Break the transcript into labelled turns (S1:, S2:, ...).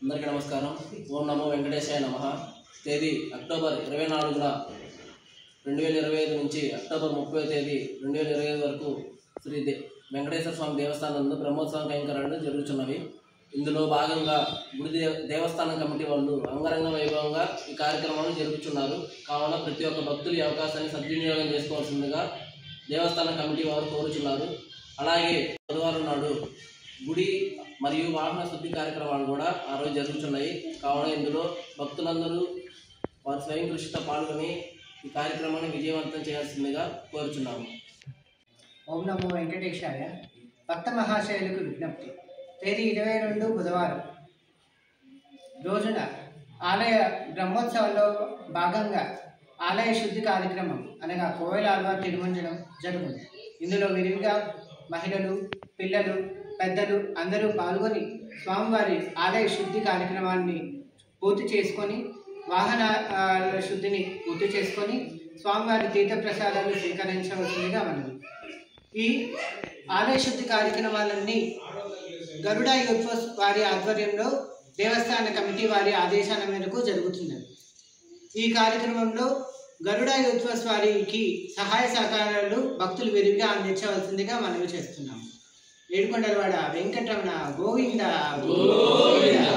S1: అందరికీ నమస్కారం. ఓం నమో వెంకటేశాయ నమః. తేదీ అక్టోబర్ 24 2025 నుంచి అక్టోబర్ 30 తేదీ 2025 వరకు శ్రీ వెంకటేశ్వర స్వామి దేవస్థానం నందు బ్రహ్మోత్సవం కైంకర్యాలు జరుగుతున్నవి. ఇందులో భాగంగా గుడి దేవస్థానం కమిటీ వాళ్ళు అంగరంగ వైభవంగా ఈ కార్యక్రమాలను జరుపుతున్నారు. కావున ప్రతి ఒక్క భక్తులు ఈ అవకాశాన్ని సద్వినియోగం చేసుకోవాల్సిందిగా దేవస్థానం కమిటీ వారు కోరుచున్నారు. అలాగే బుధవారం నాడు గుడి మరియు వాహన శుద్ధి కార్యక్రమాలు కూడా ఆ రోజు జరుగుతున్నాయి. కావున ఇందులో భక్తులందరూ వారి స్వయం కృషితో పాల్గొని ఈ కార్యక్రమాన్ని విజయవంతం చేయాల్సిందిగా కోరుచున్నాము.
S2: ఓం నమో వెంకటేశాయ. భక్త మహాశయులకు విజ్ఞప్తి. తేదీ 22 బుధవారం రోజున ఆలయ బ్రహ్మోత్సవంలో భాగంగా ఆలయ శుద్ధి కార్యక్రమం అనగా కోవెలాల్వ తిరుమంజనం జరుగుతుంది. ఇందులో విరివిగా మహిళలు, పిల్లలు, పెద్దలు అందరూ పాల్గొని స్వామివారి ఆలయ శుద్ధి కార్యక్రమాన్ని పూర్తి చేసుకొని వాహన శుద్ధిని పూర్తి చేసుకొని స్వామివారి తీర్థప్రసాదాలు స్వీకరించవలసిందిగా మనవి. ఈ ఆలయ శుద్ధి కార్యక్రమాలన్నీ గరుడ యూత్ వారి ఆధ్వర్యంలో దేవస్థాన కమిటీ వారి ఆదేశాల మేరకు జరుగుతున్నది. ఈ కార్యక్రమంలో గరుడ యూత్ వారికి సహాయ సహకారాలు భక్తులు విరివిగా అందించవలసిందిగా మనవి చేస్తున్నాము. ఏడుకొండలవాడ వెంకటరమణ గోవింద గోవింద.